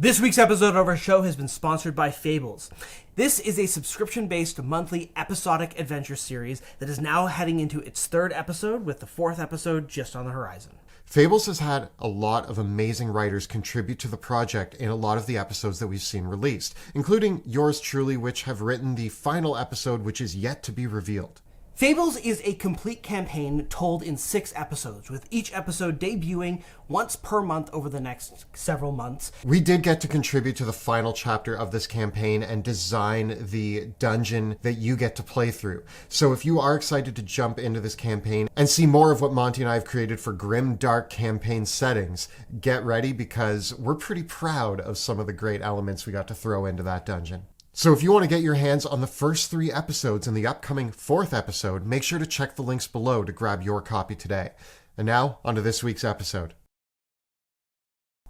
This week's episode of our show has been sponsored by Fables. This is a subscription-based monthly episodic adventure series that is now heading into its third episode, with the fourth episode just on the horizon. Fables has had a lot of amazing writers contribute to the project in a lot of the episodes that we've seen released, including yours truly, which have written the final episode, which is yet to be revealed. Fables is a complete campaign told in 6 episodes, with each episode debuting once per month over the next several months. We did get to contribute to the final chapter of this campaign and design the dungeon that you get to play through. So if you are excited to jump into this campaign and see more of what Monty and I have created for grim, dark campaign settings, get ready, because we're pretty proud of some of the great elements we got to throw into that dungeon. So if you want to get your hands on the first 3 episodes and the upcoming 4th episode, make sure to check the links below to grab your copy today. And now, on to this week's episode.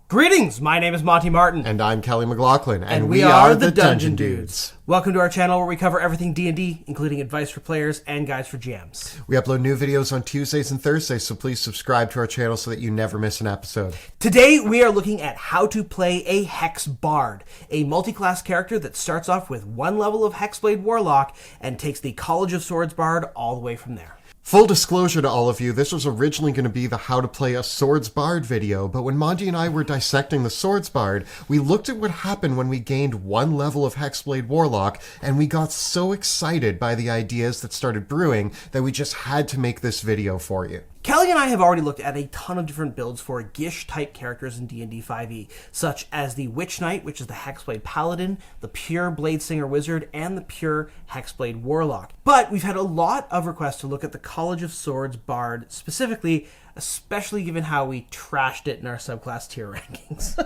Greetings! My name is Monty Martin. And I'm Kelly McLaughlin. And we are the Dungeon Dudes. Welcome to our channel where we cover everything D&D, including advice for players and guides for GMs. We upload new videos on Tuesdays and Thursdays, so please subscribe to our channel so that you never miss an episode. Today, we are looking at how to play a Hex Bard, a multi-class character that starts off with 1 level of Hexblade Warlock and takes the College of Swords Bard all the way from there. Full disclosure to all of you, this was originally going to be the How to Play a Swords Bard video, but when Monty and I were dissecting the Swords Bard, we looked at what happened when we gained 1 level of Hexblade Warlock, and we got so excited by the ideas that started brewing that we just had to make this video for you. Kelly and I have already looked at a ton of different builds for Gish-type characters in D&D 5e, such as the Witch Knight, which is the Hexblade Paladin, the pure Bladesinger Wizard, and the pure Hexblade Warlock. But we've had a lot of requests to look at the College of Swords Bard specifically, especially given how we trashed it in our subclass tier rankings.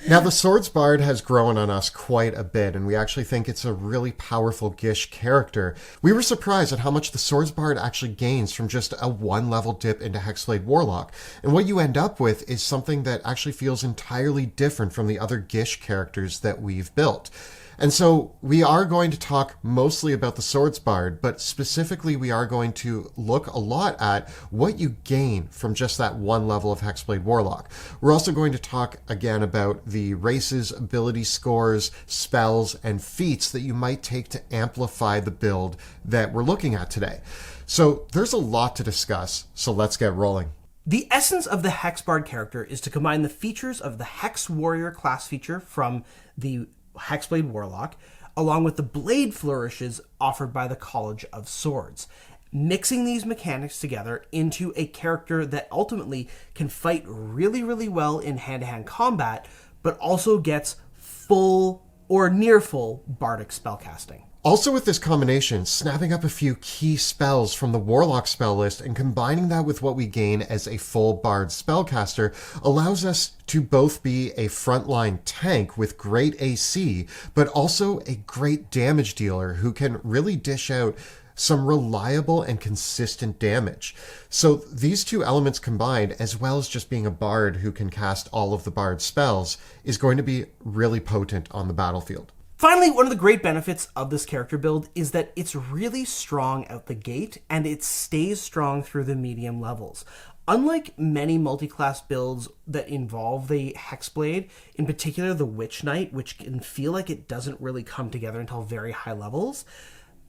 Now, the Swords Bard has grown on us quite a bit, and we actually think it's a really powerful Gish character. We were surprised at how much the Swords Bard actually gains from just a 1-level dip into Hexblade Warlock. And what you end up with is something that actually feels entirely different from the other Gish characters that we've built. And so we are going to talk mostly about the Swords Bard, but specifically we are going to look a lot at what you gain from just that 1 level of Hexblade Warlock. We're also going to talk again about the races, ability scores, spells, and feats that you might take to amplify the build that we're looking at today. So there's a lot to discuss, so let's get rolling. The essence of the Hex Bard character is to combine the features of the Hex Warrior class feature from the Hexblade Warlock, along with the blade flourishes offered by the College of Swords, mixing these mechanics together into a character that ultimately can fight really, really well in hand-to-hand combat, but also gets full or near full bardic spellcasting. Also with this combination, snapping up a few key spells from the Warlock spell list and combining that with what we gain as a full Bard spellcaster allows us to both be a frontline tank with great AC, but also a great damage dealer who can really dish out some reliable and consistent damage. So these 2 elements combined, as well as just being a Bard who can cast all of the Bard spells, is going to be really potent on the battlefield. Finally, one of the great benefits of this character build is that it's really strong out the gate, and it stays strong through the medium levels. Unlike many multi-class builds that involve the Hexblade, in particular the Witch Knight, which can feel like it doesn't really come together until very high levels,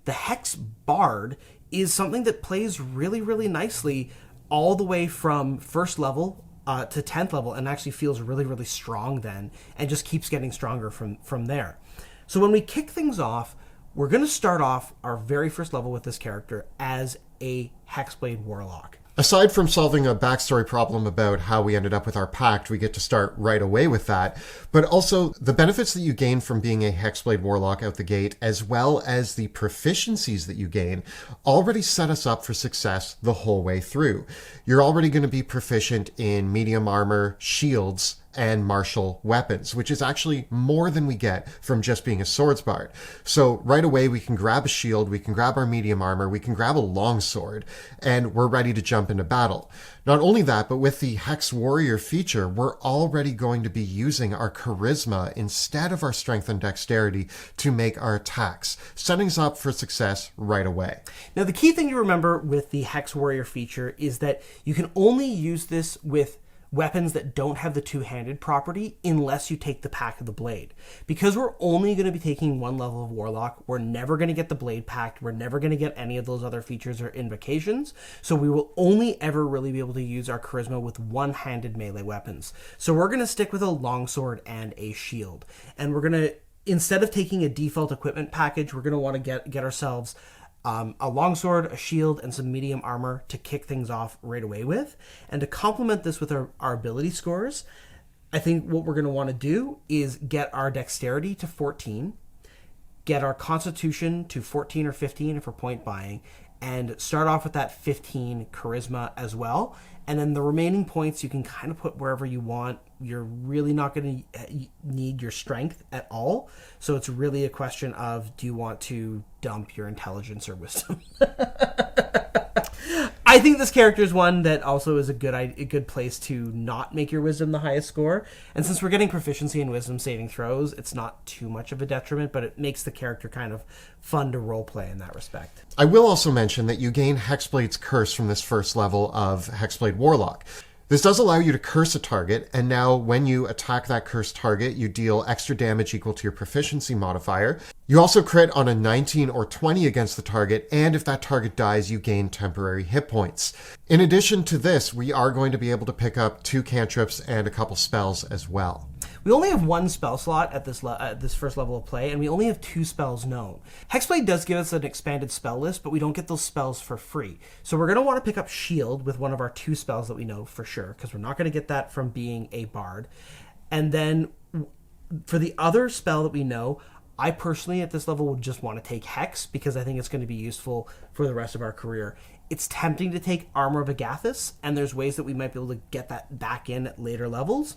the Hex Bard is something that plays really, really nicely all the way from 1st level to 10th level, and actually feels really, really strong then, and just keeps getting stronger from there. So when we kick things off, we're going to start off our very first level with this character as a Hexblade Warlock. Aside from solving a backstory problem about how we ended up with our pact, we get to start right away with that. But also, the benefits that you gain from being a Hexblade Warlock out the gate, as well as the proficiencies that you gain, already set us up for success the whole way through. You're already going to be proficient in medium armor, shields, and martial weapons, which is actually more than we get from just being a Swords Bard. So right away we can grab a shield, we can grab our medium armor, we can grab a longsword, and we're ready to jump into battle. Not only that, but with the Hex Warrior feature, we're already going to be using our charisma instead of our strength and dexterity to make our attacks, setting us up for success right away. Now the key thing to remember with the Hex Warrior feature is that you can only use this with weapons that don't have the two-handed property unless you take the pack of the blade. Because we're only going to be taking one level of Warlock, we're never going to get the blade packed, we're never going to get any of those other features or invocations, so we will only ever really be able to use our charisma with one-handed melee weapons. So we're going to stick with a longsword and a shield. And we're going to, instead of taking a default equipment package, we're going to want to get ourselves a longsword, a shield, and some medium armor to kick things off right away with. And to complement this with our ability scores, I think what we're going to want to do is get our dexterity to 14, get our constitution to 14 or 15 if we're point buying, and start off with that 15 charisma as well. And then the remaining points you can kind of put wherever you want. You're really not going to need your strength at all. So it's really a question of, do you want to dump your intelligence or wisdom? I think this character is one that also is a good place to not make your wisdom the highest score. And since we're getting proficiency in wisdom saving throws, it's not too much of a detriment, but it makes the character kind of fun to roleplay in that respect. I will also mention that you gain Hexblade's Curse from this first level of Hexblade Warlock. This does allow you to curse a target, and now when you attack that cursed target, you deal extra damage equal to your proficiency modifier. You also crit on a 19 or 20 against the target, and if that target dies, you gain temporary hit points. In addition to this, we are going to be able to pick up 2 cantrips and a couple spells as well. We only have 1 spell slot at this first level of play, and we only have 2 spells known. Hexblade does give us an expanded spell list, but we don't get those spells for free. So we're going to want to pick up Shield with one of our 2 spells that we know for sure, because we're not going to get that from being a bard. And then for the other spell that we know, I personally at this level would just want to take Hex, because I think it's going to be useful for the rest of our career. It's tempting to take Armor of Agathis, and there's ways that we might be able to get that back in at later levels.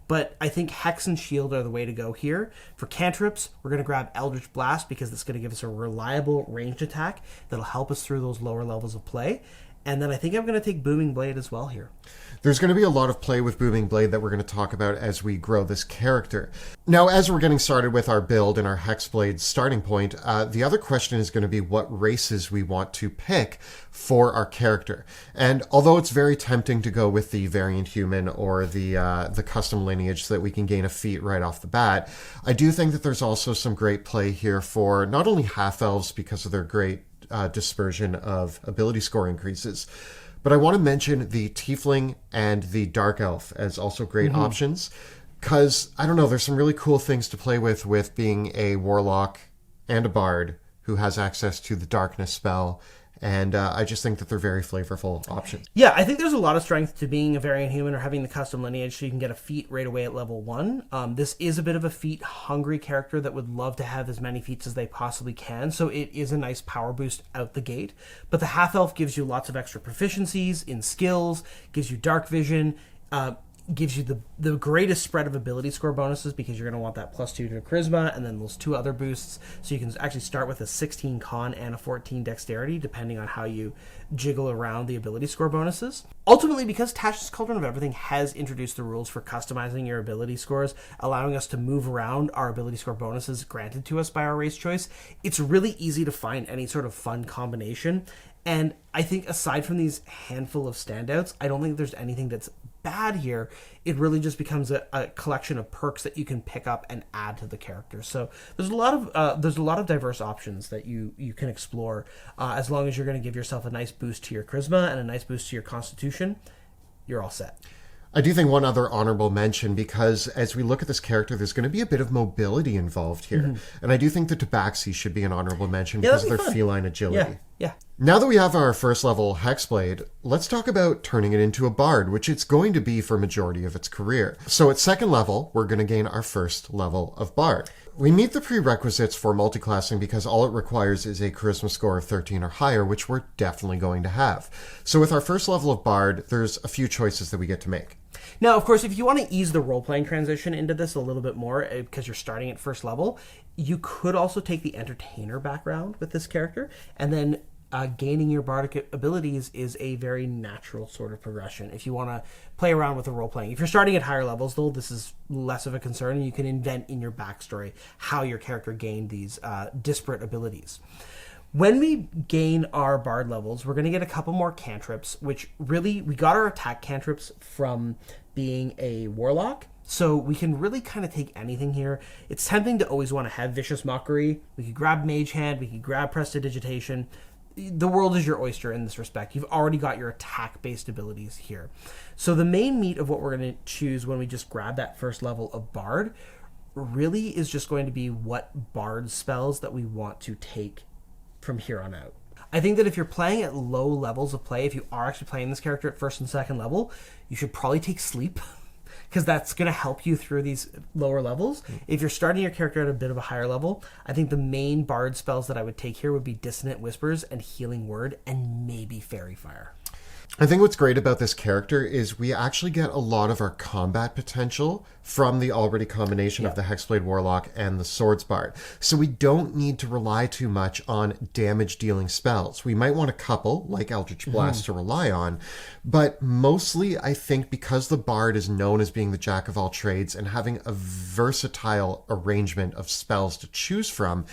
But I think Hex and Shield are the way to go here. For cantrips, we're going to grab Eldritch Blast because it's going to give us a reliable ranged attack that'll help us through those lower levels of play. And then I think I'm going to take Booming Blade as well here. There's going to be a lot of play with Booming Blade that we're going to talk about as we grow this character. Now, as we're getting started with our build and our Hexblade starting point, the other question is going to be what races we want to pick for our character. And although it's very tempting to go with the variant human or the custom lineage so that we can gain a feat right off the bat, I do think that there's also some great play here for not only half-elves because of their great dispersion of ability score increases, but I want to mention the Tiefling and the Dark Elf as also great options, because, I don't know, there's some really cool things to play with being a Warlock and a Bard who has access to the Darkness spell, and I just think that they're very flavorful options. Yeah, I think there's a lot of strength to being a variant human or having the custom lineage so you can get a feat right away at level 1. This is a bit of a feat-hungry character that would love to have as many feats as they possibly can, so it is a nice power boost out the gate. But the Half-Elf gives you lots of extra proficiencies in skills, gives you dark vision, gives you the greatest spread of ability score bonuses because you're going to want that +2 to charisma and then those 2 other boosts. So you can actually start with a 16 con and a 14 dexterity depending on how you jiggle around the ability score bonuses. Ultimately, because Tasha's Cauldron of Everything has introduced the rules for customizing your ability scores, allowing us to move around our ability score bonuses granted to us by our race choice, it's really easy to find any sort of fun combination. And I think aside from these handful of standouts, I don't think there's anything that's bad here. It really just becomes a collection of perks that you can pick up and add to the character. So there's a lot of diverse options that you can explore as long as you're going to give yourself a nice boost to your charisma and a nice boost to your constitution. You're all set. I do think one other honorable mention, because as we look at this character, there's going to be a bit of mobility involved here. And I do think the Tabaxi should be an honorable mention because of their feline agility. Yeah. Now that we have our first level Hexblade, let's talk about turning it into a Bard, which it's going to be for a majority of its career. So at second level, we're going to gain our first level of Bard. We meet the prerequisites for multiclassing because all it requires is a charisma score of 13 or higher, which we're definitely going to have. So with our first level of Bard, there's a few choices that we get to make. Now, of course, if you want to ease the role-playing transition into this a little bit more, because you're starting at first level, you could also take the Entertainer background with this character, and then gaining your bardic abilities is a very natural sort of progression if you want to play around with the role-playing. If you're starting at higher levels, though, this is less of a concern, and you can invent in your backstory how your character gained these disparate abilities. When we gain our Bard levels, we're going to get a couple more cantrips, which really, we got our attack cantrips from being a Warlock. So we can really kind of take anything here. It's tempting to always want to have Vicious Mockery. We could grab Mage Hand. We could grab Prestidigitation. The world is your oyster in this respect. You've already got your attack-based abilities here. So the main meat of what we're going to choose when we just grab that first level of Bard really is just going to be what Bard spells that we want to take from here on out. I think that if you're playing at low levels of play, if you are actually playing this character at first and second level, you should probably take Sleep, because that's going to help you through these lower levels. If you're starting your character at a bit of a higher level, I think the main Bard spells that I would take here would be Dissonant Whispers and Healing Word and maybe Fairy Fire. I think what's great about this character is we actually get a lot of our combat potential from the already combination of the Hexblade Warlock and the Swords Bard. So we don't need to rely too much on damage-dealing spells. We might want a couple, like Eldritch Blast, to rely on, but mostly I think because the Bard is known as being the jack of all trades and having a versatile arrangement of spells to choose from,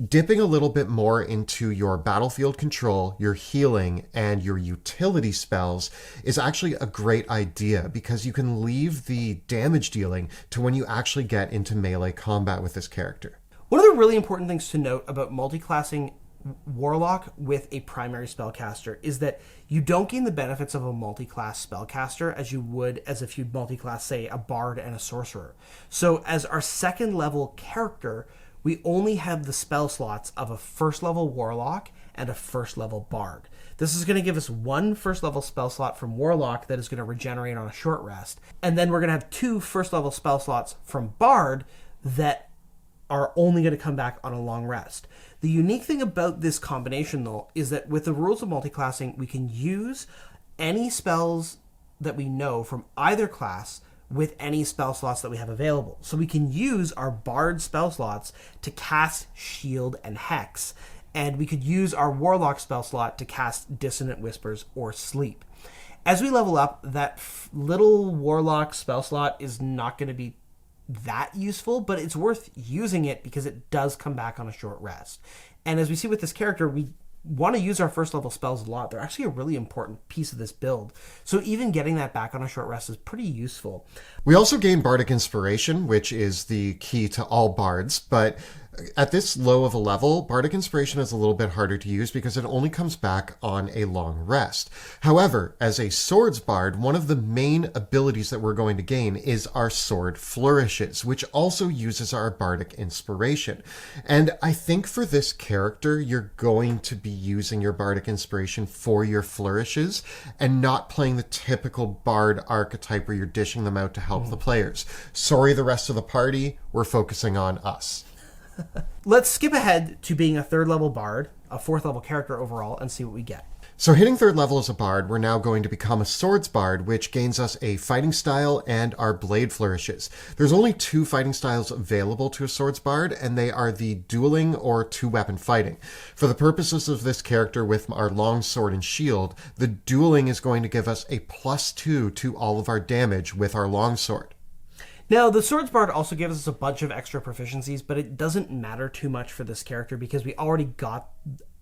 dipping a little bit more into your battlefield control, your healing, and your utility spells is actually a great idea, because you can leave the damage dealing to when you actually get into melee combat with this character. One of the really important things to note about multi-classing Warlock with a primary spellcaster is that you don't gain the benefits of a multi-class spellcaster as you would as if you'd multi-class, say, a Bard and a Sorcerer. So as our second level character, we only have the spell slots of a first level Warlock and a first level Bard. This is going to give us one first level spell slot from Warlock that is going to regenerate on a short rest. And then we're going to have two first level spell slots from Bard that are only going to come back on a long rest. The unique thing about this combination, though, is that with the rules of multiclassing, we can use any spells that we know from either class with any spell slots that we have available. So we can use our Bard spell slots to cast Shield and Hex, and we could use our Warlock spell slot to cast Dissonant Whispers or Sleep. As we level up, that little Warlock spell slot is not going to be that useful, but it's worth using it because it does come back on a short rest. And as we see with this character, we want to use our first level spells a lot. They're actually a really important piece of this build. So even getting that back on a short rest is pretty useful. We also gain Bardic Inspiration, which is the key to all bards, but at this low of a level, Bardic Inspiration is a little bit harder to use because it only comes back on a long rest. However, as a Swords Bard, one of the main abilities that we're going to gain is our Sword Flourishes, which also uses our Bardic Inspiration. And I think for this character, you're going to be using your Bardic Inspiration for your flourishes and not playing the typical Bard archetype where you're dishing them out to help the players. Sorry, the rest of the party, we're focusing on us. Let's skip ahead to being a third level Bard, a fourth level character overall, and see what we get. So hitting third level as a Bard, we're now going to become a Swords Bard, which gains us a fighting style and our blade flourishes. There's only two fighting styles available to a Swords Bard, and they are the dueling or two-weapon fighting. For the purposes of this character with our long sword and shield, the dueling is going to give us a +2 to all of our damage with our long sword. Now, the Swords Bard also gives us a bunch of extra proficiencies, but it doesn't matter too much for this character because we already got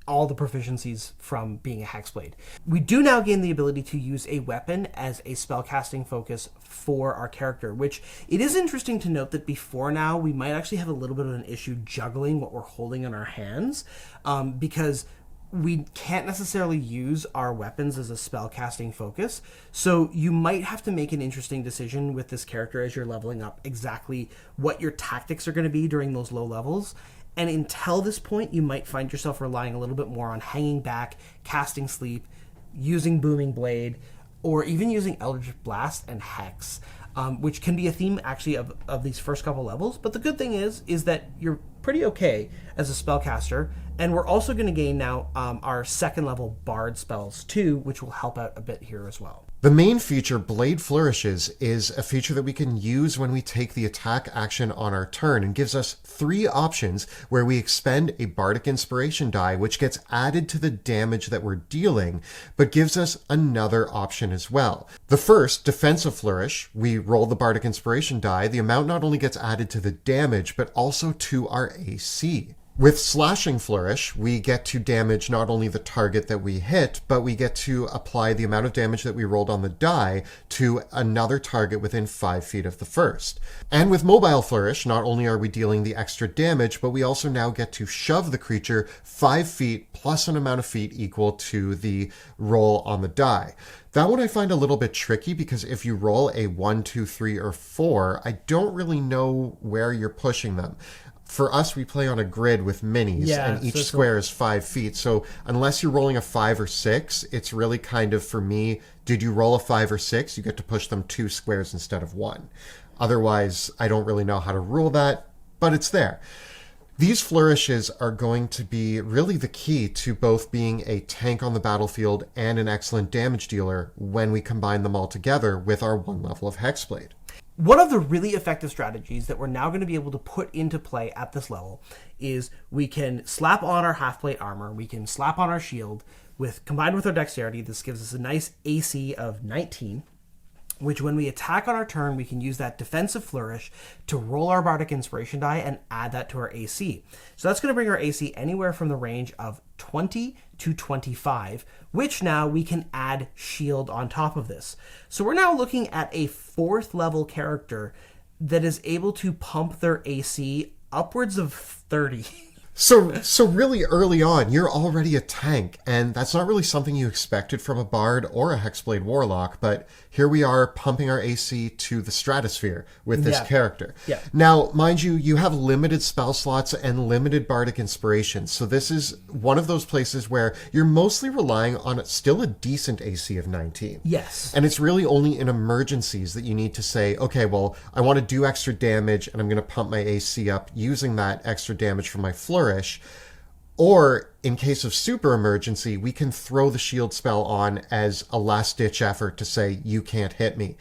all the proficiencies from being a Hexblade. We do now gain the ability to use a weapon as a spellcasting focus for our character, which it is interesting to note that before now, we might actually have a little bit of an issue juggling what we're holding in our hands because we can't necessarily use our weapons as a spellcasting focus. So you might have to make an interesting decision with this character as you're leveling up exactly what your tactics are going to be during those low levels. And until this point, you might find yourself relying a little bit more on hanging back, casting Sleep, using Booming Blade, or even using Eldritch Blast and Hex, which can be a theme actually of these first couple levels. But the good thing is that you're pretty okay as a spellcaster, and we're also going to gain now our second level Bard spells too, which will help out a bit here as well. The main feature, Blade Flourishes, is a feature that we can use when we take the attack action on our turn and gives us 3 options where we expend a Bardic Inspiration die, which gets added to the damage that we're dealing, but gives us another option as well. The first, Defensive Flourish, we roll the Bardic Inspiration die. The amount not only gets added to the damage, but also to our AC. With Slashing Flourish, we get to damage not only the target that we hit, but we get to apply the amount of damage that we rolled on the die to another target within 5 feet of the first. And with Mobile Flourish, not only are we dealing the extra damage, but we also now get to shove the creature 5 feet plus an amount of feet equal to the roll on the die. That one I find a little bit tricky because if you roll a 1, 2, 3, or 4, I don't really know where you're pushing them. For us, we play on a grid with minis, and each square is 5 feet. So unless you're rolling a 5 or 6, it's really kind of, for me, did you roll a 5 or 6? You get to push them 2 squares instead of 1. Otherwise, I don't really know how to rule that, but it's there. These flourishes are going to be really the key to both being a tank on the battlefield and an excellent damage dealer when we combine them all together with our 1 level of Hexblade. One of the really effective strategies that we're now going to be able to put into play at this level is we can slap on our half-plate armor, we can slap on our shield, combined with our dexterity, this gives us a nice AC of 19, which when we attack on our turn, we can use that defensive flourish to roll our Bardic Inspiration die and add that to our AC. So that's going to bring our AC anywhere from the range of 20 to 25, which now we can add shield on top of this. So we're now looking at a 4th level character that is able to pump their AC upwards of 30. So really early on, you're already a tank, and that's not really something you expected from a Bard or a Hexblade Warlock, but here we are pumping our AC to the stratosphere with this character. Yeah. Now, mind you, you have limited spell slots and limited Bardic Inspiration, so this is one of those places where you're mostly relying on still a decent AC of 19. Yes. And it's really only in emergencies that you need to say, okay, well, I want to do extra damage, and I'm going to pump my AC up using that extra damage from my flourish. Or, in case of super emergency, we can throw the shield spell on as a last-ditch effort to say, you can't hit me.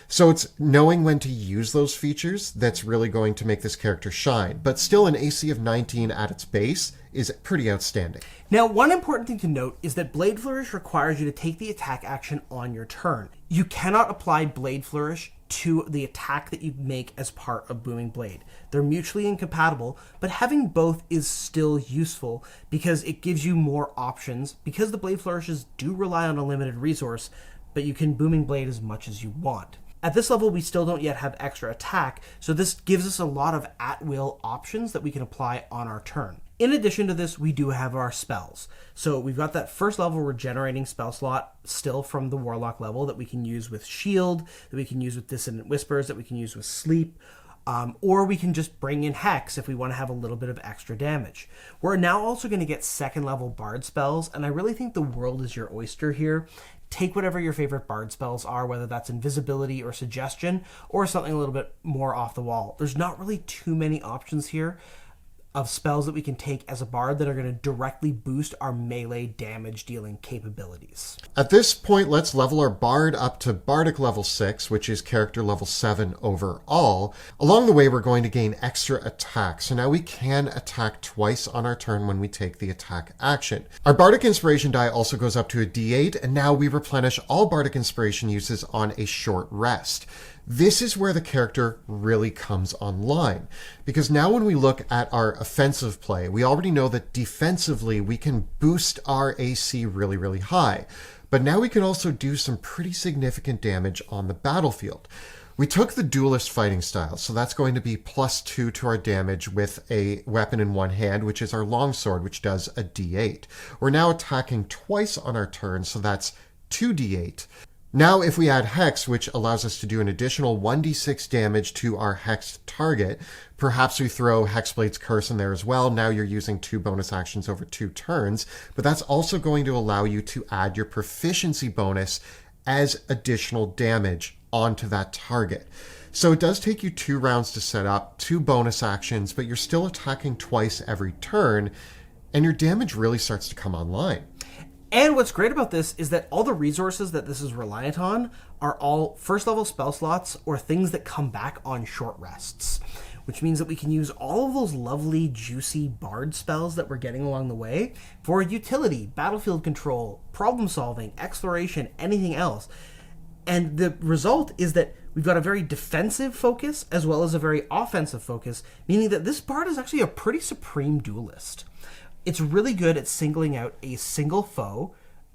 So it's knowing when to use those features that's really going to make this character shine. But still, an AC of 19 at its base is pretty outstanding. Now, one important thing to note is that Blade Flourish requires you to take the attack action on your turn. You cannot apply Blade Flourish to the attack that you make as part of Booming Blade. They're mutually incompatible, but having both is still useful because it gives you more options, because the Blade Flourishes do rely on a limited resource, but you can Booming Blade as much as you want. At this level, we still don't yet have extra attack, so this gives us a lot of at-will options that we can apply on our turn. In addition to this, we do have our spells. So we've got that 1st level regenerating spell slot still from the Warlock level that we can use with Shield, that we can use with Dissonant Whispers, that we can use with Sleep, or we can just bring in Hex if we want to have a little bit of extra damage. We're now also going to get 2nd level Bard spells, and I really think the world is your oyster here. Take whatever your favorite Bard spells are, whether that's Invisibility or Suggestion, or something a little bit more off the wall. There's not really too many options here of spells that we can take as a Bard that are going to directly boost our melee damage dealing capabilities. At this point, let's level our Bard up to Bardic level 6, which is character level 7 overall. Along the way, we're going to gain extra attack, so now we can attack twice on our turn when we take the attack action. Our Bardic Inspiration die also goes up to a D8, and now we replenish all Bardic Inspiration uses on a short rest. This is where the character really comes online, because now when we look at our offensive play, we already know that defensively we can boost our AC really, really high, but now we can also do some pretty significant damage on the battlefield. We took the duelist fighting style, so that's going to be +2 to our damage with a weapon in one hand, which is our longsword, which does a D8. We're now attacking twice on our turn, so that's 2d8. Now, if we add Hex, which allows us to do an additional 1d6 damage to our hexed target, perhaps we throw Hexblade's Curse in there as well. Now you're using 2 bonus actions over 2 turns, but that's also going to allow you to add your proficiency bonus as additional damage onto that target. So it does take you 2 rounds to set up, 2 bonus actions, but you're still attacking twice every turn, and your damage really starts to come online. And what's great about this is that all the resources that this is reliant on are all 1st level spell slots or things that come back on short rests, which means that we can use all of those lovely, juicy Bard spells that we're getting along the way for utility, battlefield control, problem solving, exploration, anything else. And the result is that We've got a very defensive focus as well as a very offensive focus, meaning that this Bard is actually a pretty supreme duelist. It's really good at singling out a single foe,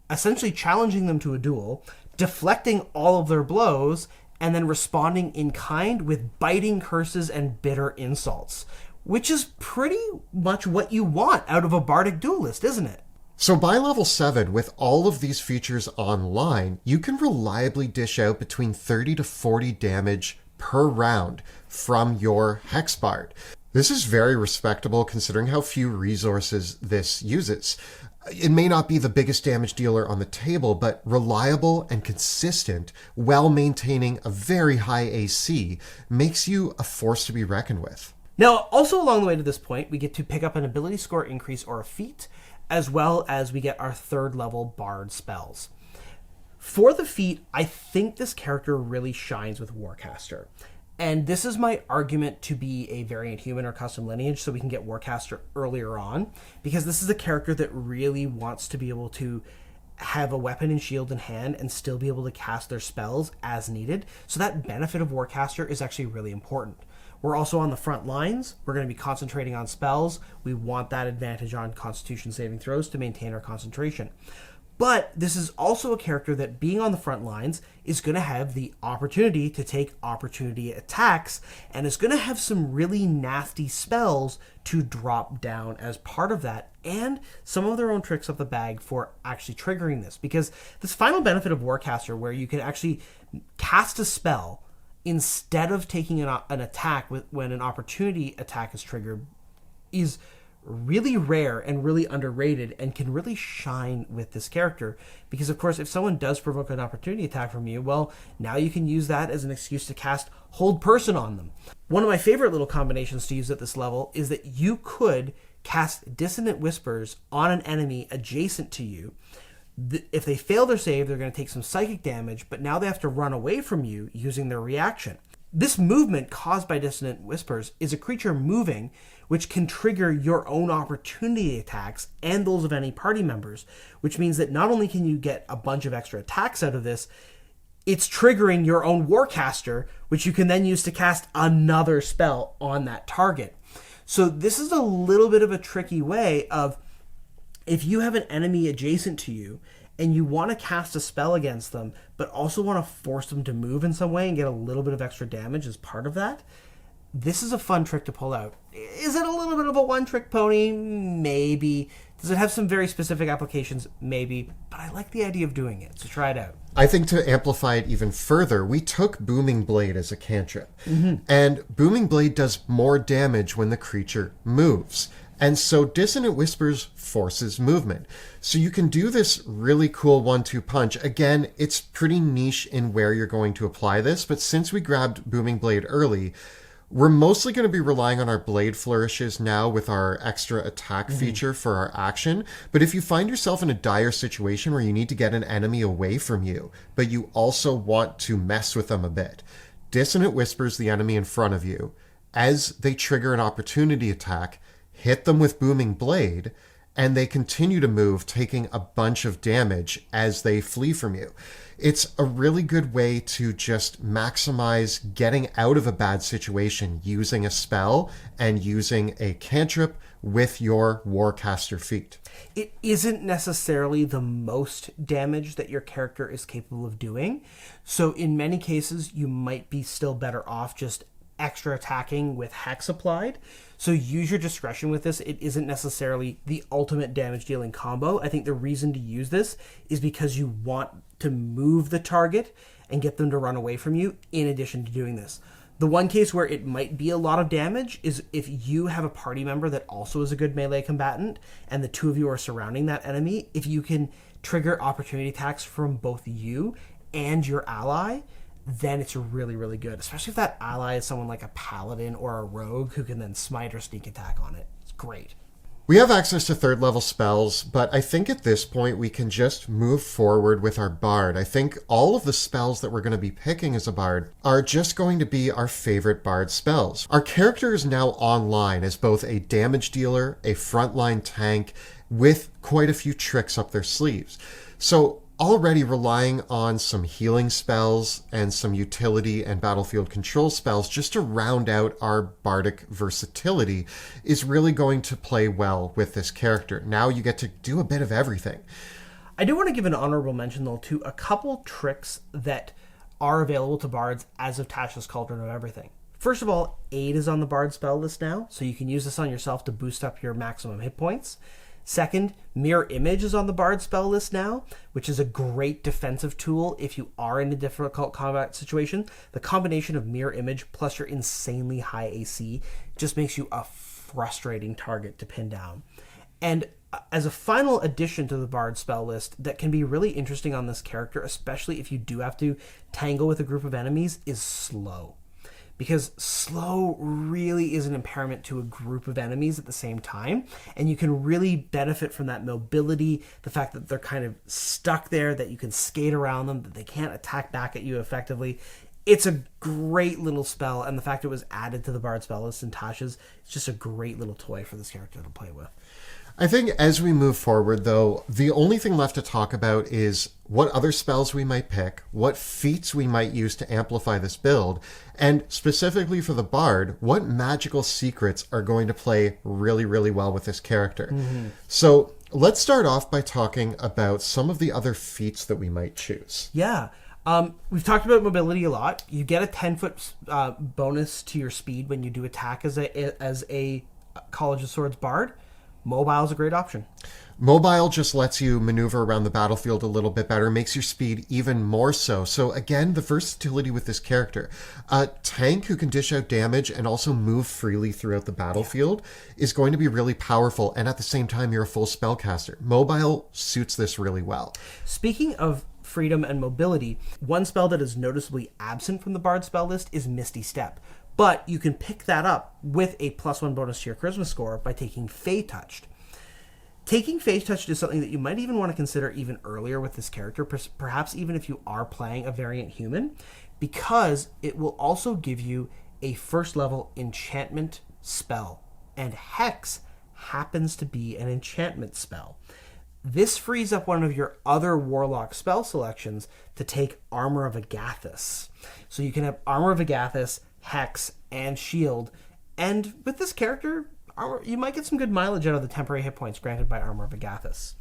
essentially challenging them to a duel, deflecting all of their blows, and then responding in kind with biting curses and bitter insults, which is pretty much what you want out of a bardic duelist, isn't it? So by level 7, with all of these features online, you can reliably dish out between 30 to 40 damage per round from your Hex Bard. This is very respectable considering how few resources this uses. It may not be the biggest damage dealer on the table, but reliable and consistent while maintaining a very high AC makes you a force to be reckoned with. Now, also along the way to this point, we get to pick up an ability score increase or a feat, as well as we get our 3rd level Bard spells. For the feat, I think this character really shines with Warcaster. And this is my argument to be a variant human or custom lineage so we can get Warcaster earlier on, because this is a character that really wants to be able to have a weapon and shield in hand and still be able to cast their spells as needed. So that benefit of Warcaster is actually really important. We're also on the front lines. We're going to be concentrating on spells. We want that advantage on Constitution saving throws to maintain our concentration. But this is also a character that, being on the front lines, is going to have the opportunity to take opportunity attacks and is going to have some really nasty spells to drop down as part of that, and some of their own tricks up the bag for actually triggering this. Because this final benefit of Warcaster, where you can actually cast a spell instead of taking an attack when an opportunity attack is triggered, is really rare and really underrated and can really shine with this character. Because, of course, if someone does provoke an opportunity attack from you, well, now you can use that as an excuse to cast Hold Person on them. One of my favorite little combinations to use at this level is that you could cast Dissonant Whispers on an enemy adjacent to you. If they fail their save, they're going to take some psychic damage, but now they have to run away from you using their reaction. This movement caused by Dissonant Whispers is a creature moving, which can trigger your own opportunity attacks and those of any party members, which means that not only can you get a bunch of extra attacks out of this, it's triggering your own Warcaster, which you can then use to cast another spell on that target. So this is a little bit of a tricky way of, if you have an enemy adjacent to you and you want to cast a spell against them, but also want to force them to move in some way and get a little bit of extra damage as part of that, this is a fun trick to pull out. Is it a little bit of a one-trick pony? Maybe. Does it have some very specific applications? Maybe. But I like the idea of doing it, so try it out. I think to amplify it even further, we took Booming Blade as a cantrip. And Booming Blade does more damage when the creature moves. And so Dissonant Whispers forces movement. So you can do this really cool 1-2 punch. Again, it's pretty niche in where you're going to apply this, but since we grabbed Booming Blade early, we're mostly going to be relying on our blade flourishes now with our extra attack feature for our action. But if you find yourself in a dire situation where you need to get an enemy away from you, but you also want to mess with them a bit, Dissonant Whispers the enemy in front of you. As they trigger an opportunity attack, hit them with Booming Blade, and they continue to move, taking a bunch of damage as they flee from you. It's a really good way to just maximize getting out of a bad situation using a spell and using a cantrip with your Warcaster feat. It isn't necessarily the most damage that your character is capable of doing, so in many cases you might be still better off just extra attacking with Hex applied. So use your discretion with this. It isn't necessarily the ultimate damage dealing combo. I think the reason to use this is because you want to move the target and get them to run away from you in addition to doing this. The one case where it might be a lot of damage is if you have a party member that also is a good melee combatant and the two of you are surrounding that enemy. If you can trigger opportunity attacks from both you and your ally, then it's really, really good. Especially if that ally is someone like a paladin or a rogue who can then smite or sneak attack on it. It's great. We have access to 3rd level spells, but I think at this point we can just move forward with our bard. I think all of the spells that we're going to be picking as a bard are just going to be our favorite bard spells. Our character is now online as both a damage dealer, a frontline tank, with quite a few tricks up their sleeves. So already relying on some healing spells and some utility and battlefield control spells just to round out our bardic versatility is really going to play well with this character. Now you get to do a bit of everything. I do want to give an honorable mention, though, to a couple tricks that are available to bards as of Tasha's Cauldron of Everything. First of all, Aid is on the bard spell list now, so you can use this on yourself to boost up your maximum hit points. Second, Mirror Image is on the bard spell list now, which is a great defensive tool if you are in a difficult combat situation. The combination of Mirror Image plus your insanely high AC just makes you a frustrating target to pin down. And as a final addition to the bard spell list that can be really interesting on this character, especially if you do have to tangle with a group of enemies, is Slow. Because slow really is an impairment to a group of enemies at the same time, and you can really benefit from that mobility, the fact that they're kind of stuck there, that you can skate around them, that they can't attack back at you effectively. It's a great little spell, and the fact it was added to the bard spell list in Tasha's, it's just a great little toy for this character to play with. I think as we move forward, though, the only thing left to talk about is what other spells we might pick, what feats we might use to amplify this build, and specifically for the bard, what magical secrets are going to play really, really well with this character. Mm-hmm. So let's start off by talking about some of the other feats that we might choose. Yeah. We've talked about mobility a lot. You get a 10-foot bonus to your speed when you do attack as a College of Swords bard. Mobile is a great option. Mobile just lets you maneuver around the battlefield a little bit better, makes your speed even more so. So again, the versatility with this character. A tank who can dish out damage and also move freely throughout the battlefield is going to be really powerful, and at the same time, you're a full spellcaster. Mobile suits this really well. Speaking of freedom and mobility, one spell that is noticeably absent from the bard spell list is Misty Step. But you can pick that up with a +1 bonus to your charisma score by taking Fey Touched. Taking Fey Touched is something that you might even want to consider even earlier with this character, perhaps even if you are playing a variant human, because it will also give you a first level enchantment spell. And Hex happens to be an enchantment spell. This frees up one of your other Warlock spell selections to take Armor of Agathis. So you can have Armor of Agathis, Hex, and Shield. And with this character, you might get some good mileage out of the temporary hit points granted by Armor of Agathis.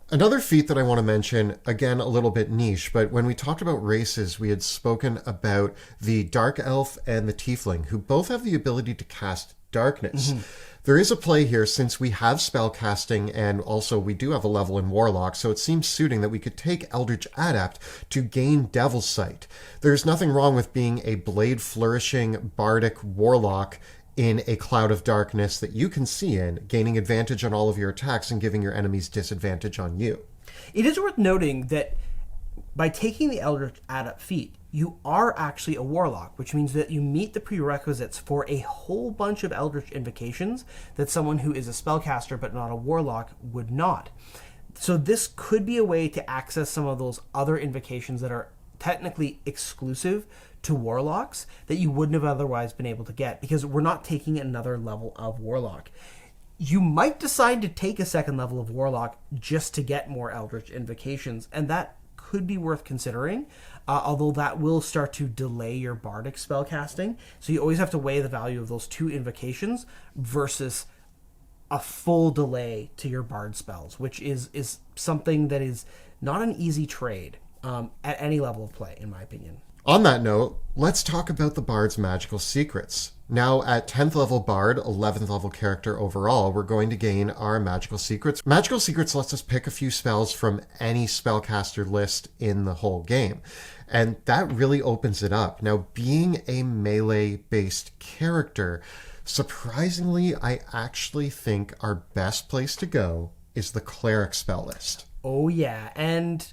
Another feat that I want to mention, again, a little bit niche, but when we talked about races, we had spoken about the Dark Elf and the Tiefling, who both have the ability to cast darkness. Mm-hmm. There is a play here since we have spellcasting and also we do have a level in Warlock, so it seems suiting that we could take Eldritch Adept to gain Devil's Sight. There's nothing wrong with being a blade-flourishing bardic Warlock in a cloud of darkness that you can see in, gaining advantage on all of your attacks and giving your enemies disadvantage on you. It is worth noting that by taking the Eldritch Adept feat, you are actually a Warlock, which means that you meet the prerequisites for a whole bunch of Eldritch invocations that someone who is a spellcaster but not a Warlock would not. So this could be a way to access some of those other invocations that are technically exclusive to Warlocks that you wouldn't have otherwise been able to get, because we're not taking another level of Warlock. You might decide to take a second level of Warlock just to get more Eldritch invocations, and that could be worth considering, although that will start to delay your bardic spellcasting. So you always have to weigh the value of those two invocations versus a full delay to your bard spells, which is something that is not an easy trade at any level of play, in my opinion. On that note, let's talk about the Bard's magical secrets. Now, at 10th level Bard, 11th level character overall, we're going to gain our magical secrets. Magical secrets lets us pick a few spells from any spellcaster list in the whole game. And that really opens it up. Now, being a melee-based character, surprisingly, I actually think our best place to go is the cleric spell list. Oh yeah, and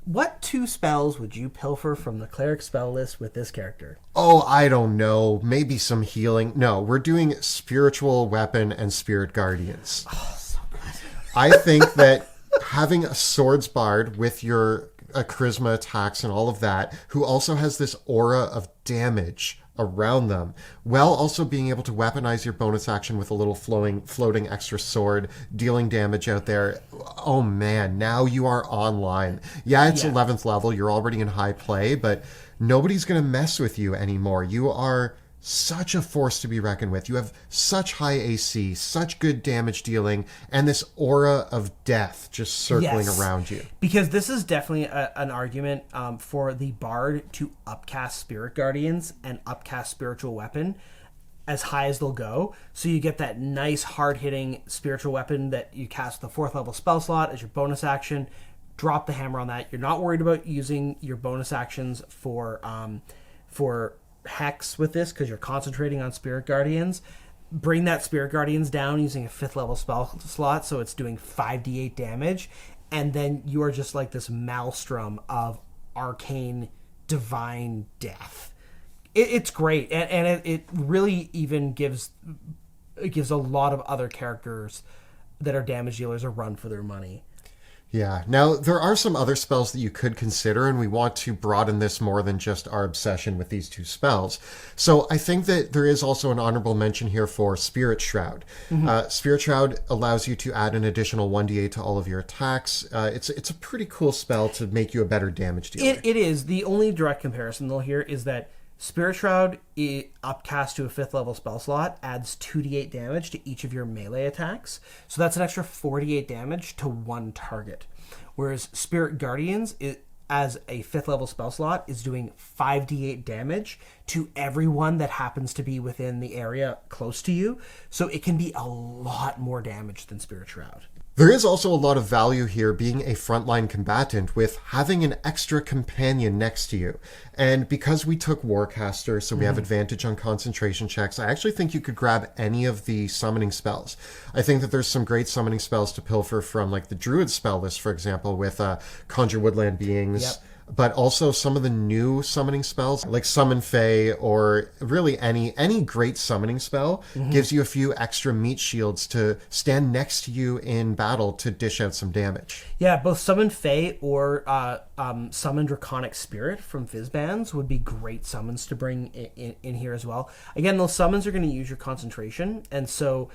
what two spells would you pilfer from the cleric spell list with this character? Oh, I don't know. Maybe some healing. No, we're doing spiritual weapon and spirit guardians. Oh, so good. I think that having a swords bard with your charisma attacks and all of that, who also has this aura of damage around them, while also being able to weaponize your bonus action with a little floating extra sword, dealing damage out there. Oh man, now you are online. Yeah, it's 11th level, you're already in high play, but nobody's going to mess with you anymore. You are such a force to be reckoned with. You have such high AC, such good damage dealing, and this aura of death just circling around you. Because this is definitely an argument for the Bard to upcast Spirit Guardians and upcast Spiritual Weapon as high as they'll go. So you get that nice hard-hitting Spiritual Weapon that you cast the 4th level spell slot as your bonus action. Drop the hammer on that. You're not worried about using your bonus actions for Hex with this because you're concentrating on Spirit Guardians. Bring that Spirit Guardians down using a 5th level spell slot so it's doing 5d8 damage, and then you are just like this maelstrom of arcane divine death. It's great, and it really even gives a lot of other characters that are damage dealers a run for their money. Yeah. Now, there are some other spells that you could consider, and we want to broaden this more than just our obsession with these two spells. So I think that there is also an honorable mention here for Spirit Shroud. Spirit Shroud allows you to add an additional 1d8 to all of your attacks. It's a pretty cool spell to make you a better damage dealer. It is. The only direct comparison, though, here is that Spirit Shroud, upcast to a 5th level spell slot, adds 2d8 damage to each of your melee attacks. So that's an extra 48 damage to one target. Whereas Spirit Guardians, as a 5th level spell slot, is doing 5d8 damage to everyone that happens to be within the area close to you. So it can be a lot more damage than Spirit Shroud. There is also a lot of value here being a frontline combatant with having an extra companion next to you. And because we took Warcaster, so we have advantage on concentration checks, I actually think you could grab any of the summoning spells. I think that there's some great summoning spells to pilfer from, like the Druid spell list, for example, with Conjure Woodland Beings, but also some of the new summoning spells, like Summon Fae, or really any great summoning spell gives you a few extra meat shields to stand next to you in battle to dish out some damage. Yeah, both Summon Fae or Summon Draconic Spirit from Fizzbands would be great summons to bring in here as well. Again, those summons are going to use your concentration, and so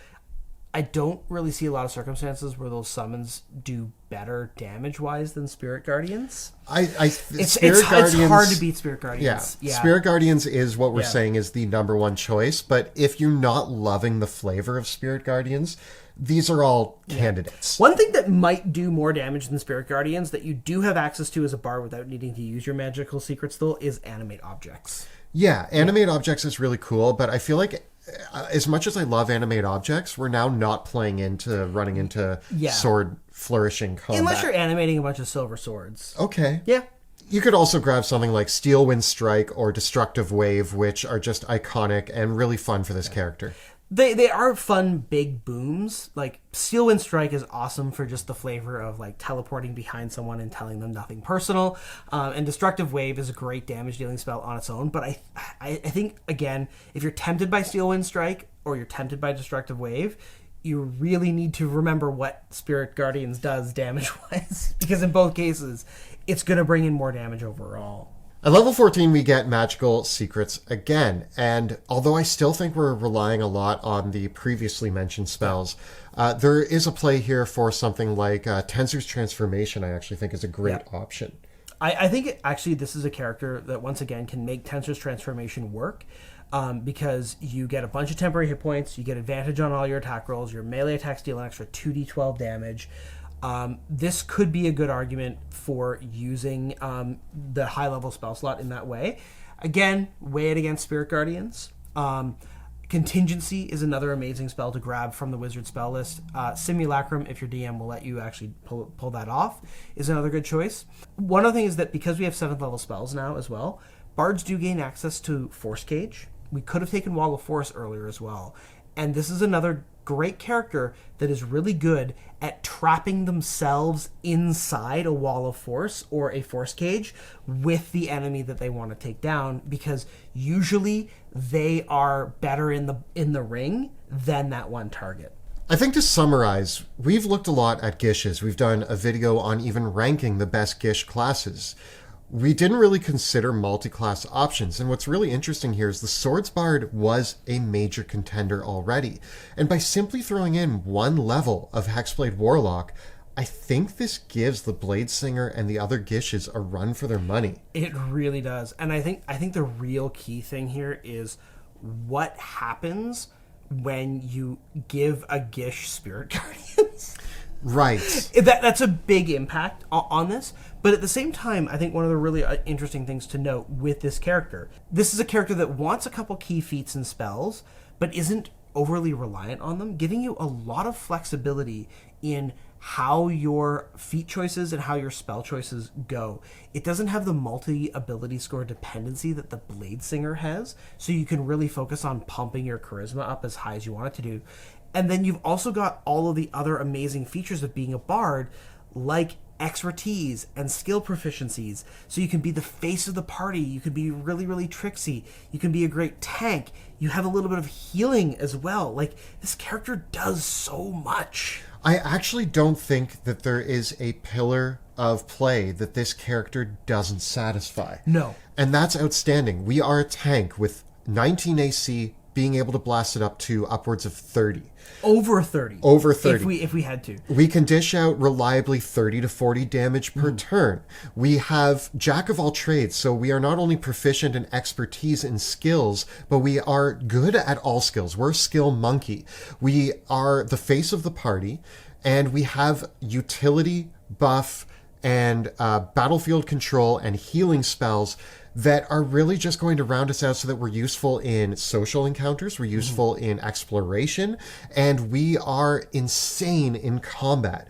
I don't really see a lot of circumstances where those summons do better damage-wise than Spirit Guardians. It's hard to beat Spirit Guardians. Yeah. Spirit Guardians is what we're saying is the number one choice, but if you're not loving the flavor of Spirit Guardians, these are all candidates. One thing that might do more damage than Spirit Guardians that you do have access to as a bard without needing to use your magical secrets, though, is Animate Objects. Yeah, Animate Objects is really cool, but I feel like as much as I love Animate Objects, we're now not running into sword flourishing combat. Unless you're animating a bunch of silver swords. Okay. Yeah. You could also grab something like Steel Wind Strike or Destructive Wave, which are just iconic and really fun for this character. They are fun big booms. Like Steel Wind Strike is awesome for just the flavor of like teleporting behind someone and telling them nothing personal. And Destructive Wave is a great damage dealing spell on its own. But I think again, if you're tempted by Steel Wind Strike or you're tempted by Destructive Wave, you really need to remember what Spirit Guardians does damage wise, because in both cases, it's going to bring in more damage overall. At level 14, we get Magical Secrets again, and although I still think we're relying a lot on the previously mentioned spells, there is a play here for something like Tensor's Transformation. I actually think is a great option. I think actually this is a character that once again can make Tensor's Transformation work, because you get a bunch of temporary hit points, you get advantage on all your attack rolls, your melee attacks deal an extra 2d12 damage. This could be a good argument for using the high-level spell slot in that way. Again, weigh it against Spirit Guardians. Contingency is another amazing spell to grab from the Wizard spell list. Simulacrum, if your DM will let you actually pull that off, is another good choice. One other thing is that because we have 7th level spells now as well, bards do gain access to Force Cage. We could have taken Wall of Force earlier as well. And this is another great character that is really good at trapping themselves inside a wall of force or a force cage with the enemy that they want to take down, because usually they are better in the ring than that one target. I think to summarize, we've looked a lot at Gishes. We've done a video on even ranking the best Gish classes. we didn't really consider multi-class options. And what's really interesting here is the Swords Bard was a major contender already. And by simply throwing in one level of Hexblade Warlock, I think this gives the Bladesinger and the other Gishes a run for their money. It really does. And I think the real key thing here is what happens when you give a Gish Spirit Guardians. Right. That's a big impact on this. But at the same time, I think one of the really interesting things to note with this character, this is a character that wants a couple key feats and spells, but isn't overly reliant on them, giving you a lot of flexibility in how your feat choices and how your spell choices go. It doesn't have the multi-ability score dependency that the Bladesinger has, so you can really focus on pumping your charisma up as high as you want it to do. And then you've also got all of the other amazing features of being a bard, like expertise and skill proficiencies. So you can be the face of the party. You can be really, really tricksy. You can be a great tank. You have a little bit of healing as well. Like, this character does so much. I actually don't think that there is a pillar of play that this character doesn't satisfy. No. And that's outstanding. We are a tank with 19 AC, being able to blast it up to upwards of 30. Over 30. Over 30. If we had to. We can dish out reliably 30 to 40 damage per turn. We have Jack of all trades, so we are not only proficient in expertise and skills, but we are good at all skills. We're a skill monkey. We are the face of the party, and we have utility, buff, and battlefield control and healing spells that are really just going to round us out so that we're useful in social encounters, we're useful in exploration, and we are insane in combat.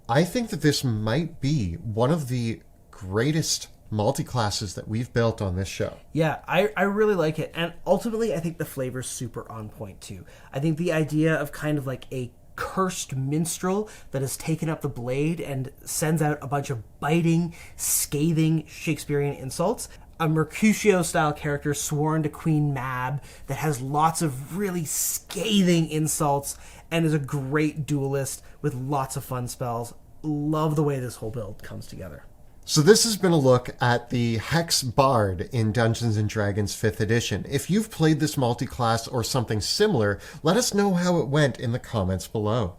I think that this might be one of the greatest multi-classes that we've built on this show. Yeah, I really like it. And ultimately, I think the flavor's super on point, too. I think the idea of kind of like a cursed minstrel that has taken up the blade and sends out a bunch of biting, scathing Shakespearean insults, a Mercutio-style character sworn to Queen Mab that has lots of really scathing insults and is a great duelist with lots of fun spells. Love the way this whole build comes together. So this has been a look at the Hex Bard in Dungeons & Dragons 5th edition. If you've played this multi-class or something similar, let us know how it went in the comments below.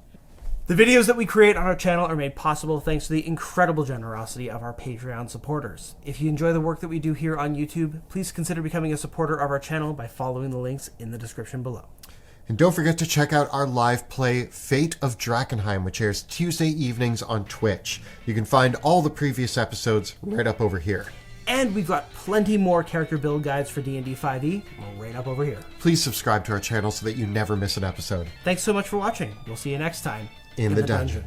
The videos that we create on our channel are made possible thanks to the incredible generosity of our Patreon supporters. If you enjoy the work that we do here on YouTube, please consider becoming a supporter of our channel by following the links in the description below. And don't forget to check out our live play, Fate of Drakkenheim, which airs Tuesday evenings on Twitch. You can find all the previous episodes right up over here. And we've got plenty more character build guides for D&D 5e right up over here. Please subscribe to our channel so that you never miss an episode. Thanks so much for watching. We'll see you next time in the dungeon.